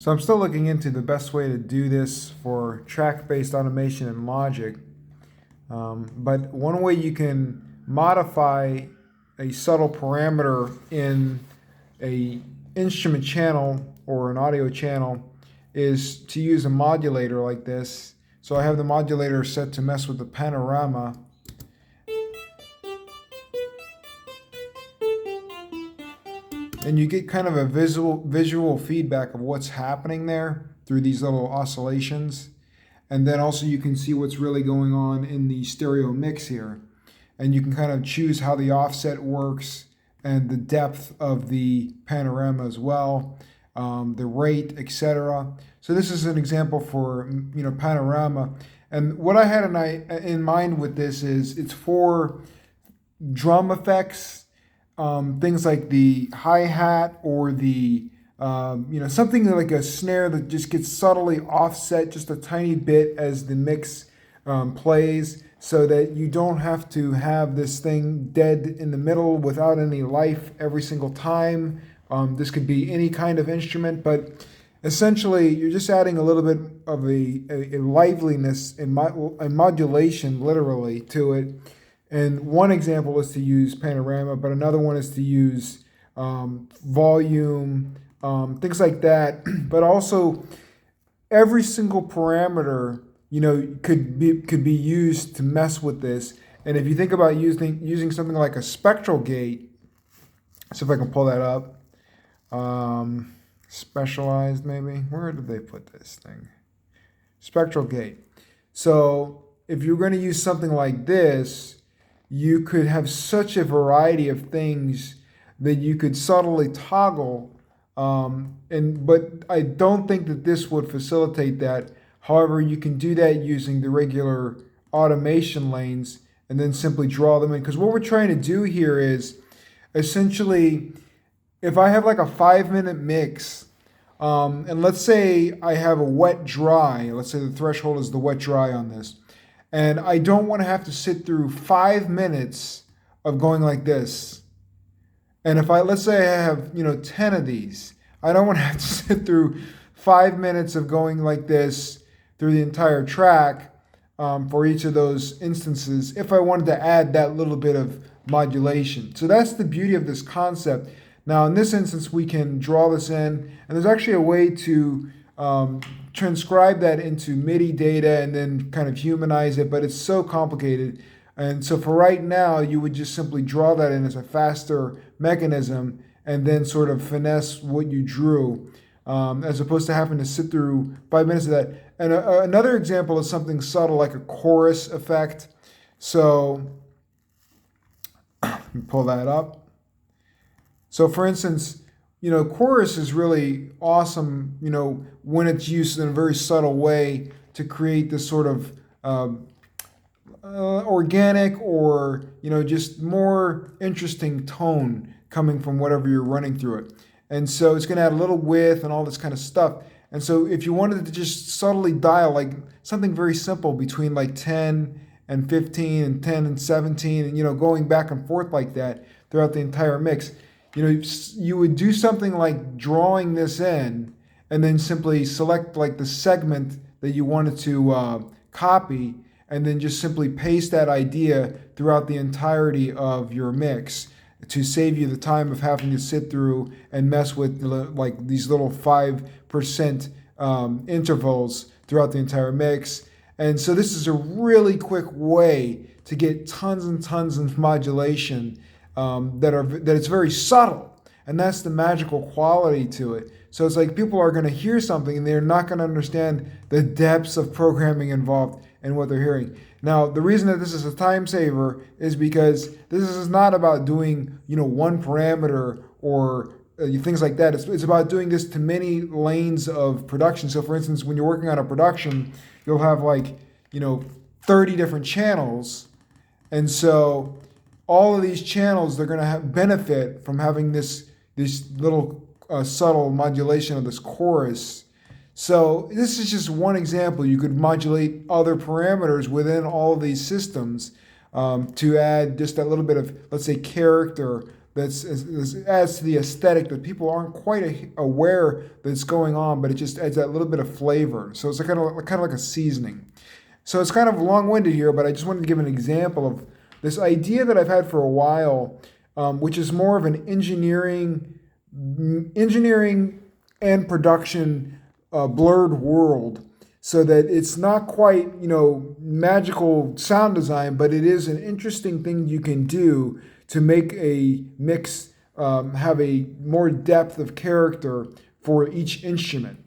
So I'm still looking into the best way to do this for track-based automation and logic. But one way you can modify a subtle parameter in a instrument channel or an audio channel is to use a modulator like this. So I have the modulator set to mess with the panorama. And you get kind of a visual feedback of what's happening there through these little oscillations. And then also you can see what's really going on in the stereo mix here. And you can kind of choose how the offset works and the depth of the panorama as well, the rate, etc. So this is an example for panorama. And what I had in mind with this is it's for drum effects, things like the hi-hat or the something like a snare that just gets subtly offset just a tiny bit as the mix plays, so that you don't have to have this thing dead in the middle without any life every single time. This could be any kind of instrument, but essentially you're just adding a little bit of a liveliness and a modulation literally to it. And one example is to use panorama, but another one is to use volume, things like that. But also, every single parameter, could be used to mess with this. And if you think about using something like a spectral gate, see if I can pull that up. Specialized, maybe. Where did they put this thing? Spectral gate. So if you're going to use something like this, you could have such a variety of things that you could subtly toggle. But I don't think that this would facilitate that. However, you can do that using the regular automation lanes and then simply draw them in. Because what we're trying to do here is essentially, if I have like a 5-minute mix, and let's say I have a wet dry, let's say the threshold is the wet dry on this, and I don't want to have to sit through 5 minutes of going like this. And if let's say I have 10 of these, I don't want to have to sit through 5 minutes of going like this through the entire track for each of those instances if I wanted to add that little bit of modulation. So that's the beauty of this concept. Now in this instance we can draw this in, and there's actually a way to transcribe that into MIDI data and then kind of humanize it, but it's so complicated. And so for right now, you would just simply draw that in as a faster mechanism and then sort of finesse what you drew, as opposed to having to sit through 5 minutes of that. And another example is something subtle like a chorus effect. So let me pull that up. So for instance, chorus is really awesome, when it's used in a very subtle way to create this sort of organic or, just more interesting tone coming from whatever you're running through it. And so it's going to add a little width and all this kind of stuff. And so if you wanted to just subtly dial like something very simple between like 10 and 15 and 10 and 17 and, going back and forth like that throughout the entire mix, you would do something like drawing this in and then simply select like the segment that you wanted to copy and then just simply paste that idea throughout the entirety of your mix to save you the time of having to sit through and mess with like these little 5% intervals throughout the entire mix. And so this is a really quick way to get tons and tons of modulation that it's very subtle, and that's the magical quality to it. So it's like people are going to hear something and they're not going to understand the depths of programming involved in what they're hearing. Now, the reason that this is a time saver is because this is not about doing one parameter or things like that. It's about doing this to many lanes of production. So for instance, when you're working on a production, you'll have like 30 different channels, and so all of these channels, they're going to benefit from having this little subtle modulation of this chorus. So this is just one example. You could modulate other parameters within all of these systems to add just that little bit of, let's say, character adds to the aesthetic that people aren't quite aware that's going on, but it just adds that little bit of flavor. So it's kind of like a seasoning. So it's kind of long-winded here, but I just wanted to give an example of this idea that I've had for a while, which is more of an engineering and production blurred world, so that it's not quite, magical sound design, but it is an interesting thing you can do to make a mix have a more depth of character for each instrument.